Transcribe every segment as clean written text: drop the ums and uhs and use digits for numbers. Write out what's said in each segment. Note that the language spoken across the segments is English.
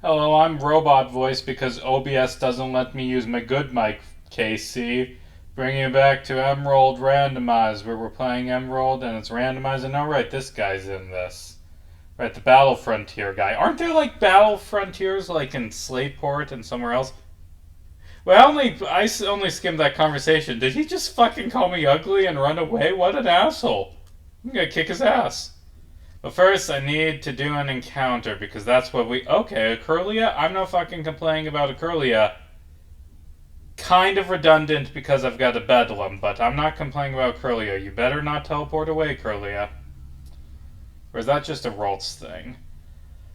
Hello, I'm Robot Voice because OBS doesn't let me use my good mic, KC. Bringing you back to Emerald Randomized, where we're playing Emerald and it's randomized. And oh, right, this guy's in this. Right, the Battle Frontier guy. Aren't there like Battle Frontiers like in Slateport and somewhere else? Well, I only skimmed that conversation. Did he just fucking call me ugly and run away? What an asshole! I'm gonna kick his ass. But first, I need to do an encounter because that's what we. Okay, a Curlia? I'm not fucking complaining about a Curlia. Kind of redundant because I've got a Bedlam, but I'm not complaining about Curlia. You better not teleport away, Curlia. Or is that just a Ralts thing?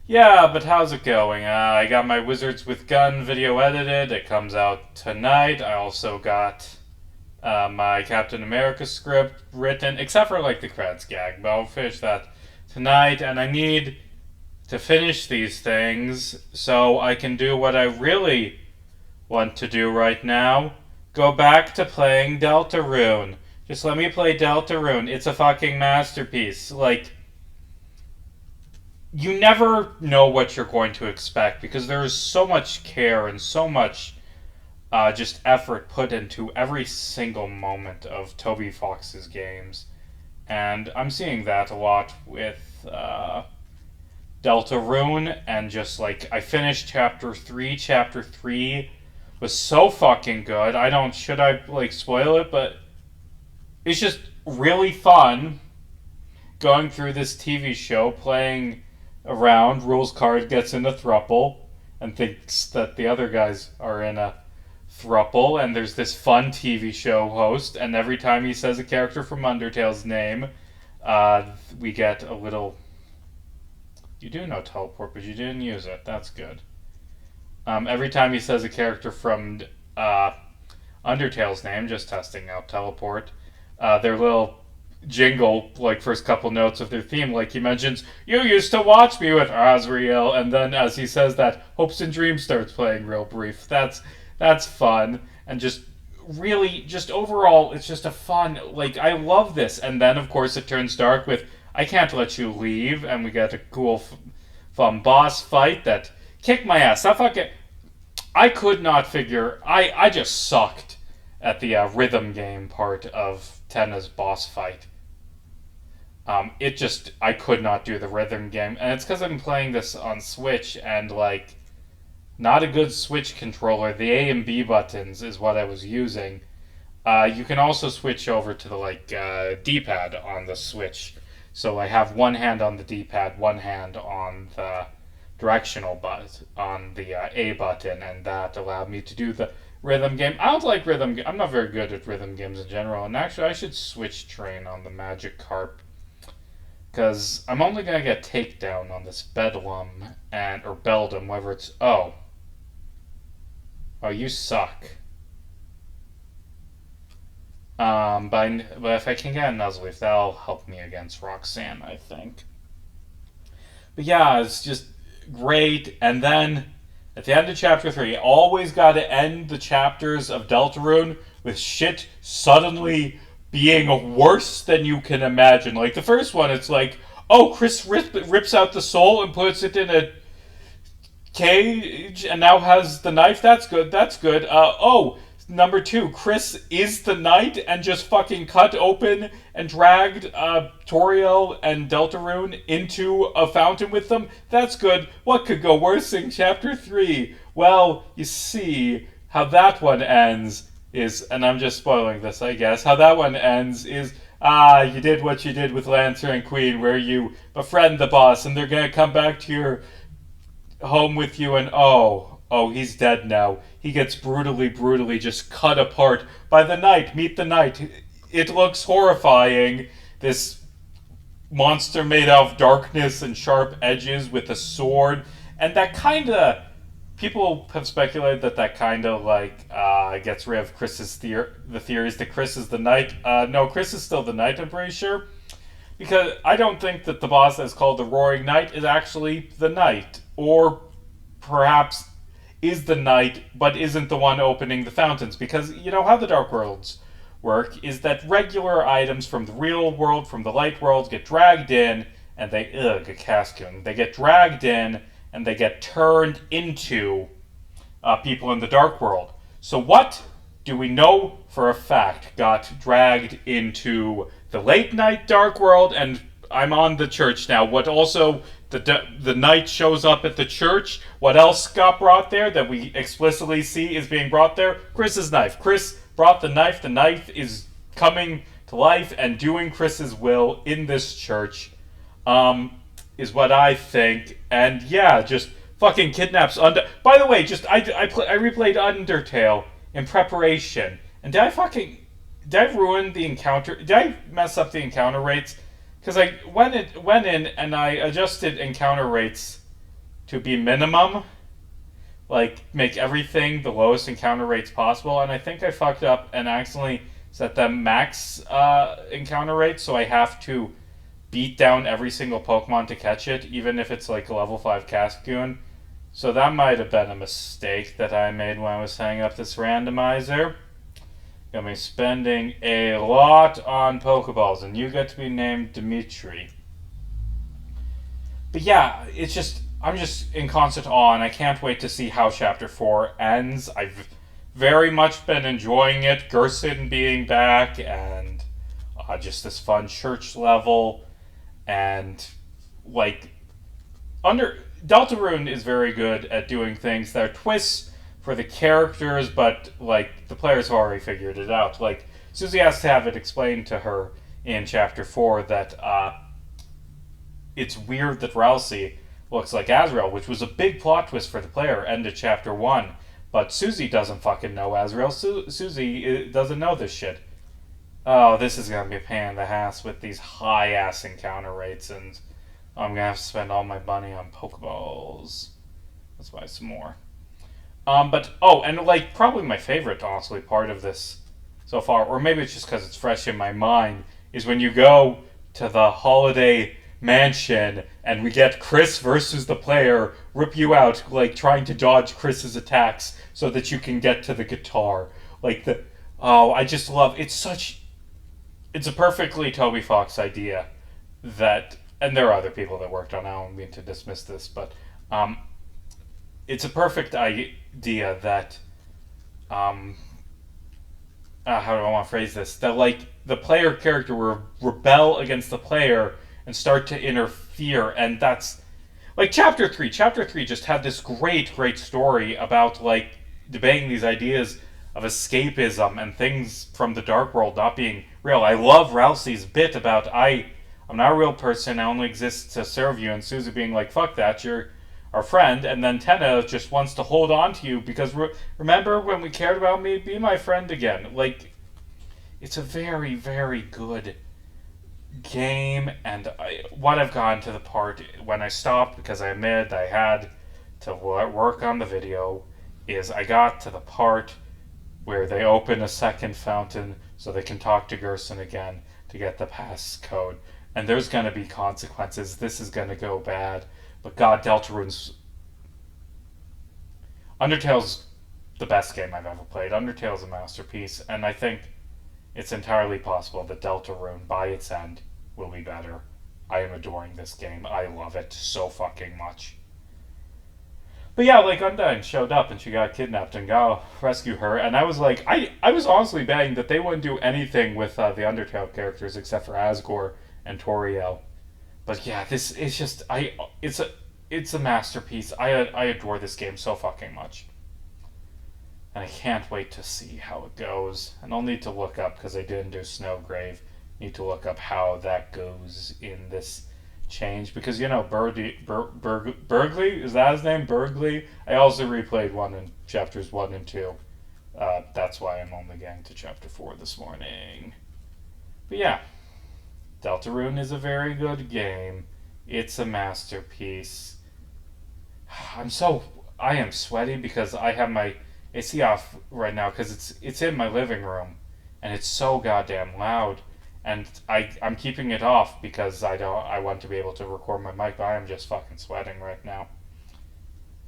Yeah, but how's it going? I got my Wizards with Gun video edited. It comes out tonight. I also got my Captain America script written, except for like the credits gag, but I'll finish that tonight, and I need to finish these things so I can do what I really want to do right now. Go back to playing Deltarune. Just let me play Deltarune. It's a fucking masterpiece. Like, you never know what you're going to expect because there's so much care and so much just effort put into every single moment of Toby Fox's games. And I'm seeing that a lot with Deltarune, and just like, I finished Chapter 3. Chapter 3 was so fucking good. Should I like spoil it, but it's just really fun going through this TV show, playing around. Rules card gets in a thruple and thinks that the other guys are in a thruple, and there's this fun TV show host, and every time he says a character from Undertale's name, we get a little... You do know teleport, but you didn't use it. That's good. Every time he says a character from Undertale's name, just testing out teleport, their little jingle, like first couple notes of their theme, like he mentions, "You used to watch me with Azrael," and then as he says that, Hopes and Dreams starts playing real brief. That's fun, and just really, just overall, it's just a fun, like, I love this. And then, of course, it turns dark with, "I can't let you leave," and we get a cool, fun boss fight that kicked my ass. I could not figure, I just sucked at the rhythm game part of Tenna's boss fight. I could not do the rhythm game, and it's because I'm playing this on Switch, and, like, not a good Switch controller. The A and B buttons is what I was using. You can also switch over to the, like, D-pad on the Switch. So I have one hand on the D-pad, one hand on the directional button, on the A button, and that allowed me to do the rhythm game. I don't like rhythm. I'm not very good at rhythm games in general, and actually I should switch train on the Magic Carp, because I'm only going to get takedown on this Bedlam, or Beldum, whatever it's... Oh, you suck. But if I can get a Nuzleaf, that'll help me against Roxanne, I think. But yeah, it's just great. And then, at the end of Chapter 3, always gotta end the chapters of Deltarune with shit suddenly being worse than you can imagine. Like, the first one, it's like, oh, Chris rips out the soul and puts it in a cage and now has the knife. That's good. Number 2, Chris is the knight and just fucking cut open and dragged Toriel and Deltarune into a fountain with them. That's good. What could go worse in Chapter 3? Well, you see, how that one ends is, and I'm just spoiling this, I guess, how that one ends is, you did what you did with Lancer and Queen, where you befriend the boss and they're gonna come back to your home with you, and he's dead now. He gets brutally just cut apart by the knight. Meet the knight. It looks horrifying. This monster made out of darkness and sharp edges with a sword. And that kinda... People have speculated that kinda, like, gets rid of Chris's the theories that Chris is the knight. No, Chris is still the knight, I'm pretty sure. Because I don't think that the boss that's called the Roaring Knight is actually the knight. Or perhaps is the knight, but isn't the one opening the fountains. Because, you know, how the Dark Worlds work is that regular items from the real world, from the light world, get dragged in, and they... Ugh, a Cascoon. They get dragged in, and they get turned into people in the Dark World. So what do we know for a fact got dragged into the late night Dark World? And I'm on the church now. What also the knight shows up at the church? What else got brought there that we explicitly see is being brought there? Chris's knife. Chris brought the knife. The knife is coming to life and doing Chris's will in this church. Is what I think. And yeah, just fucking kidnaps By the way, just I replayed Undertale in preparation, and did I ruin the encounter? Did I mess up the encounter rates? Because I went in and I adjusted encounter rates to be minimum, like make everything the lowest encounter rates possible, and I think I fucked up and accidentally set them max encounter rates, so I have to beat down every single Pokemon to catch it, even if it's like a level 5 Cascoon. So that might have been a mistake that I made when I was setting up this randomizer. Gonna be spending a lot on Pokeballs, and you get to be named Dimitri. But yeah, I'm just in constant awe, and I can't wait to see how Chapter 4 ends. I've very much been enjoying it, Gerson being back, and just this fun church level, and like Deltarune is very good at doing things that are twists for the characters, but like the players have already figured it out. Like Susie has to have it explained to her in Chapter 4 that it's weird that Ralsei looks like Azrael, which was a big plot twist for the player, end of Chapter 1. But Susie doesn't fucking know Azrael. Susie doesn't know this shit. Oh, this is gonna be a pain in the ass with these high-ass encounter rates, and I'm gonna have to spend all my money on Pokeballs. Let's buy some more. And like, probably my favorite, honestly, part of this so far, or maybe it's just because it's fresh in my mind, is when you go to the Holiday Mansion and we get Chris versus the player rip you out, like trying to dodge Chris's attacks so that you can get to the guitar. I just love it's a perfectly Toby Fox idea that, and there are other people that worked on it, I don't mean to dismiss this, but it's a perfect idea that how do I want to phrase this? That like the player character will rebel against the player and start to interfere, and that's like Chapter 3. Chapter 3 just had this great story about like debating these ideas of escapism and things from the Dark World not being real. I love Ralsei's bit about I'm not a real person, I only exist to serve you, and Susie being like, fuck that, you're our friend, and then Tenna just wants to hold on to you because remember when we cared about me? Be my friend again. Like, it's a very, very good game, and I've gotten to the part when I stopped because I admitted I had to work on the video, is I got to the part where they open a second fountain so they can talk to Gerson again to get the passcode. And there's going to be consequences. This is going to go bad. But God, Undertale's the best game I've ever played. Undertale's a masterpiece, and I think it's entirely possible that Deltarune, by its end, will be better. I am adoring this game. I love it so fucking much. But yeah, like Undyne showed up and she got kidnapped and got rescue her, and I was like, I was honestly betting that they wouldn't do anything with the Undertale characters except for Asgore and Toriel. But yeah, this is just it's a masterpiece. I adore this game so fucking much, and I can't wait to see how it goes. And I'll need to look up, because I didn't do Snowgrave. Need to look up how that goes in this change, because Burgley, is that his name? Burgley. I also replayed chapters 1 and 2. That's why I'm only getting to chapter 4 this morning. But yeah, Deltarune is a very good game. It's a masterpiece. I am sweaty because I have my AC off right now because it's in my living room and it's so goddamn loud, and I'm keeping it off because I want to be able to record my mic, but I am just fucking sweating right now.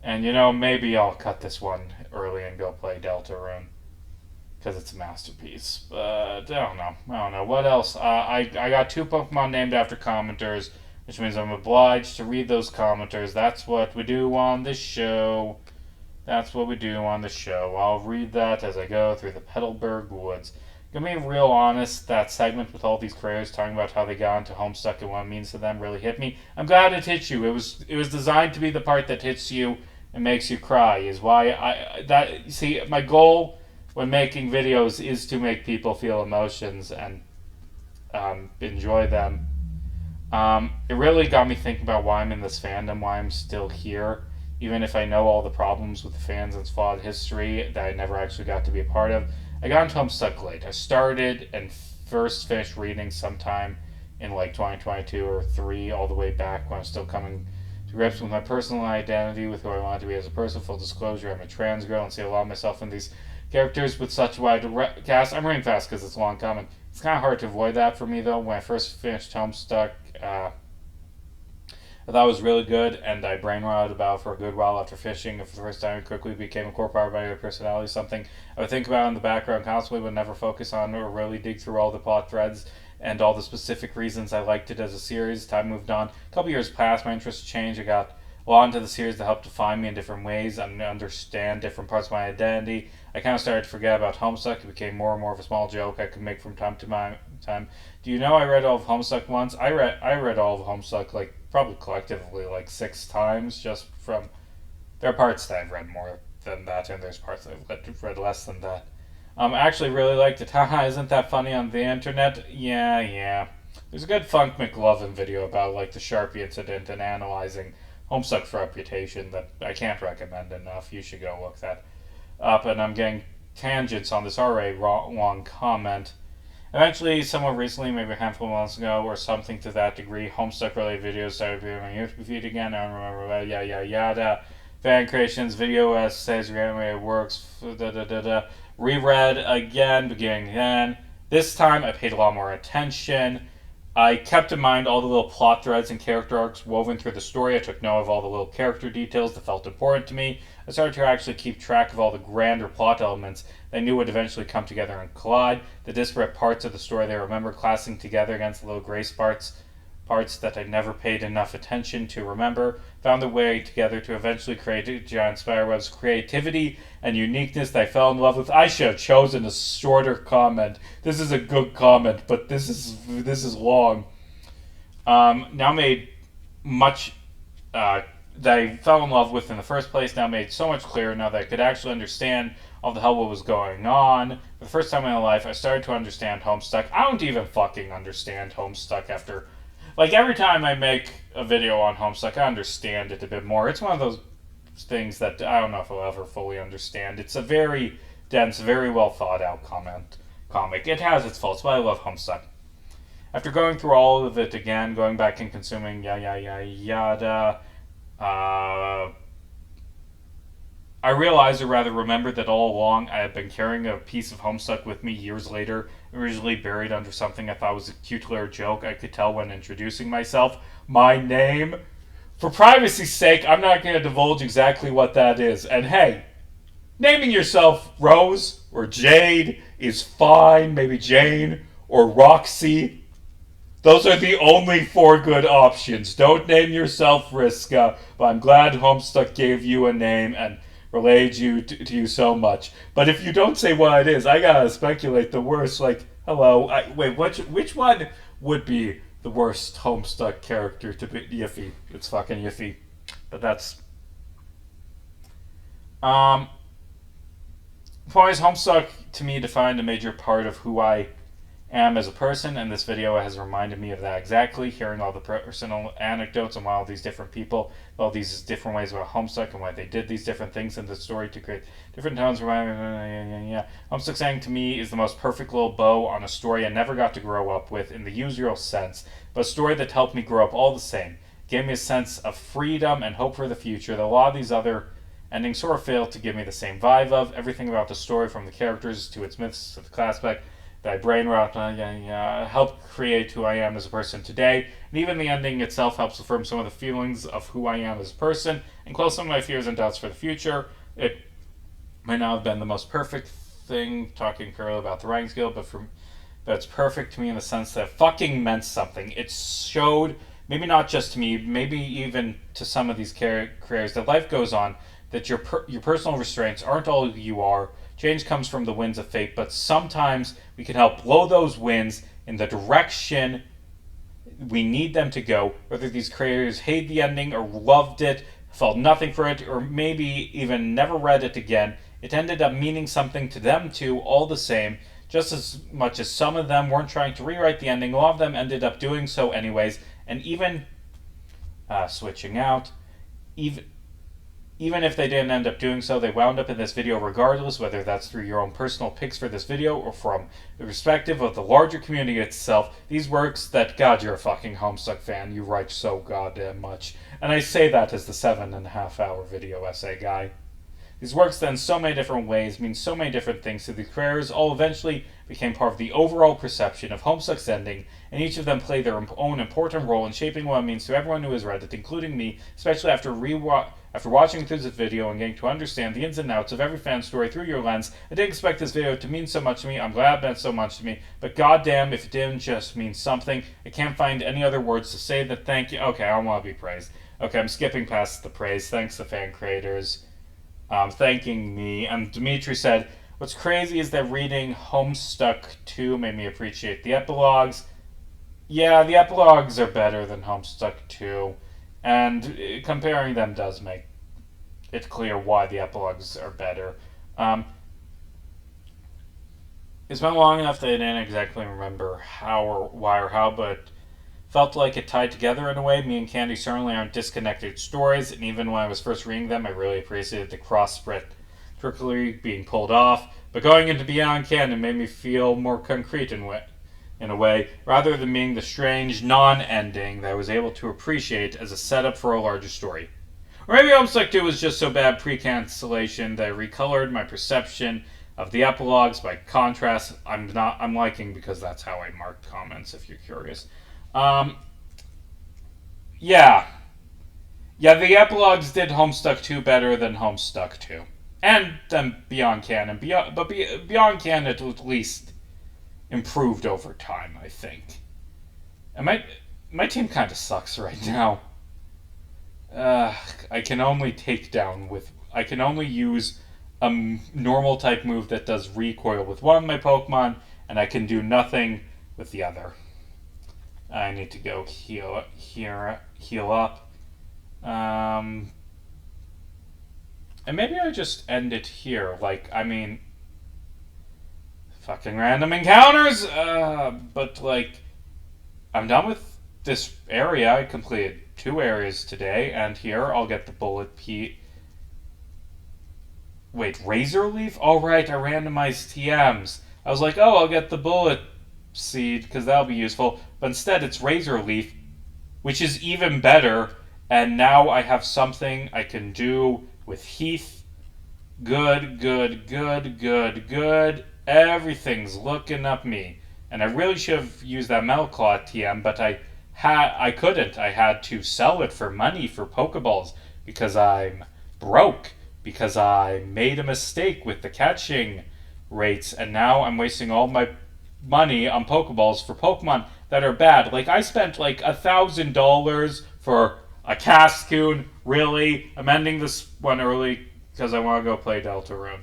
And maybe I'll cut this one early and go play Deltarune because it's a masterpiece. But I don't know what else. I got 2 Pokemon named after commenters. which means I'm obliged to read those commenters. That's what we do on this show. That's what we do on the show. I'll read that as I go through the Petalburg woods. Gonna be real honest, that segment with all these creators talking about how they got into Homestuck and what it means to them really hit me. I'm glad it hit you. It was designed to be the part that hits you and makes you cry. Is why my goal when making videos is to make people feel emotions and enjoy them. It really got me thinking about why I'm in this fandom, why I'm still here. Even if I know all the problems with the fans and its flawed history that I never actually got to be a part of, I got into Homestuck late. I started and first finished reading sometime in like 2022 or 3, all the way back when I was still coming to grips with my personal identity, with who I wanted to be as a person. Full disclosure, I'm a trans girl and see a lot of myself in these characters with such a wide cast. I'm reading fast because it's a long comment. It's kind of hard to avoid that for me though. When I first finished Homestuck, I thought it was really good, and I brainwashed about it for a good while after fishing. For the first time, it quickly became a core part of my personality, something I would think about in the background constantly, but never focus on or really dig through all the plot threads and all the specific reasons I liked it as a series. Time moved on. A couple years passed, my interests changed. I got a lot into the series that helped define me in different ways and understand different parts of my identity. I kind of started to forget about Homestuck. It became more and more of a small joke I could make from time to time. Do you know I read all of Homestuck once? I read all of Homestuck like probably collectively like 6 times, just from there are parts that I've read more than that, and there's parts that I've read less than that. I actually really liked it. Haha, isn't that funny on the internet? Yeah. There's a good Funk McLovin video about like the Sharpie incident and analyzing Homestuck's reputation that I can't recommend enough. You should go look that up. And I'm getting tangents on this already long comment. Eventually, somewhat recently, maybe a handful of months ago, or something to that degree, Homestuck-related videos started appearing on my YouTube feed again. I don't remember about yada. Fan creations, video essays, animated works, reread again, beginning again. This time, I paid a lot more attention. I kept in mind all the little plot threads and character arcs woven through the story. I took note of all the little character details that felt important to me. I started to actually keep track of all the grander plot elements that I knew would eventually come together and collide. The disparate parts of the story I remember classing together against the little gray parts that I never paid enough attention to remember, found their way together to eventually create a giant spiderweb's creativity and uniqueness that I fell in love with. I should have chosen a shorter comment. This is a good comment, but this is long. Now made much that I fell in love with in the first place, now made so much clearer now that I could actually understand all the hell what was going on. For the first time in my life, I started to understand Homestuck. I don't even fucking understand Homestuck after... Like, every time I make a video on Homestuck, I understand it a bit more. It's one of those things that I don't know if I'll ever fully understand. It's a very dense, very well thought out comic. It has its faults, but I love Homestuck. After going through all of it again, going back and consuming yada, I realized, or rather remembered, that all along I had been carrying a piece of Homestuck with me years later, originally buried under something I thought was a cute little joke I could tell when introducing myself. My name. For privacy's sake, I'm not going to divulge exactly what that is. And hey, naming yourself Rose or Jade is fine. Maybe Jane or Roxy. Those are the only 4 good options. Don't name yourself Riska, but I'm glad Homestuck gave you a name and relayed you to you so much. But if you don't say what it is, I gotta speculate the worst. Like, hello, which one would be the worst Homestuck character to be? Yiffy. It's fucking Yiffy. But that's... Point is, Homestuck to me defined a major part of who I am as a person, and this video has reminded me of that exactly. Hearing all the personal anecdotes and all these different people, all these different ways about Homestuck and why they did these different things in the story to create different tones. Homestuck saying to me is the most perfect little bow on a story I never got to grow up with in the usual sense, but a story that helped me grow up all the same. Gave me a sense of freedom and hope for the future that a lot of these other endings sort of failed to give me the same vibe of. Everything about the story, from the characters to its myths to the class aspect, that I brainwashed, helped create who I am as a person today. And even the ending itself helps affirm some of the feelings of who I am as a person and close some of my fears and doubts for the future. It might not have been the most perfect thing, talking purely about the writing skill, but it's perfect to me in the sense that it fucking meant something. It showed maybe not just to me, maybe even to some of these creators, that life goes on, that your personal restraints aren't all you are. Change comes from the winds of fate, but sometimes we can help blow those winds in the direction we need them to go. Whether these creators hate the ending or loved it, felt nothing for it, or maybe even never read it again, it ended up meaning something to them too, all the same. Just as much as some of them weren't trying to rewrite the ending, a lot of them ended up doing so anyways, and even switching out, even even if they didn't end up doing so, they wound up in this video regardless, whether that's through your own personal picks for this video or from the perspective of the larger community itself. These works that, God, you're a fucking Homestuck fan, you write so goddamn much. And I say that as the 7.5-hour video essay guy. These works then so many different ways mean so many different things to the creators, all eventually became part of the overall perception of Homestuck's ending, and each of them play their own important role in shaping what it means to everyone who has read it, including me, especially after watching through this video and getting to understand the ins and outs of every fan story through your lens. I didn't expect this video to mean so much to me. I'm glad it meant so much to me, but goddamn if it didn't just mean something. I can't find any other words to say that thank you. Okay, I want to be praised. Okay, I'm skipping past the praise. Thanks to fan creators thanking me. And Dimitri said, what's crazy is that reading Homestuck 2 made me appreciate the epilogues. Yeah, the epilogues are better than Homestuck 2. And comparing them does make it clear why the epilogues are better. It's been long enough that I didn't exactly remember how or why or how, but felt like it tied together in a way. Me and Candy certainly aren't disconnected stories, and even when I was first reading them, I really appreciated the cross-spread trickery being pulled off. But going into Beyond Canon made me feel more concrete in a way, rather than being the strange non-ending that I was able to appreciate as a setup for a larger story. Or maybe Homestuck 2 was just so bad pre-cancellation that I recolored my perception of the epilogues by contrast. I'm liking because that's how I marked comments, if you're curious. Yeah, the epilogues did Homestuck 2 better than Homestuck 2. And then Beyond Canon. Beyond Canon at least improved over time, I think. And my team kind of sucks right now. I can only use a normal type move that does recoil with one of my Pokemon, and I can do nothing with the other. I need to go heal up. And maybe I just end it here. Fucking random encounters! But, I'm done with this area. I completed 2 areas today, and here I'll get the bullet Wait, Razor Leaf? Oh, right, I randomized TMs. I was like, oh, I'll get the bullet seed, because that'll be useful. But instead, it's Razor Leaf, which is even better, and now I have something I can do with Heath. Good. Everything's looking up me. And I really should have used that Metal Claw TM, but I couldn't. I had to sell it for money for Pokeballs because I'm broke, because I made a mistake with the catching rates, and now I'm wasting all my money on Pokeballs for Pokemon that are bad. I spent $1,000 for a Cascoon. Really? I'm ending this one early because I want to go play Deltarune.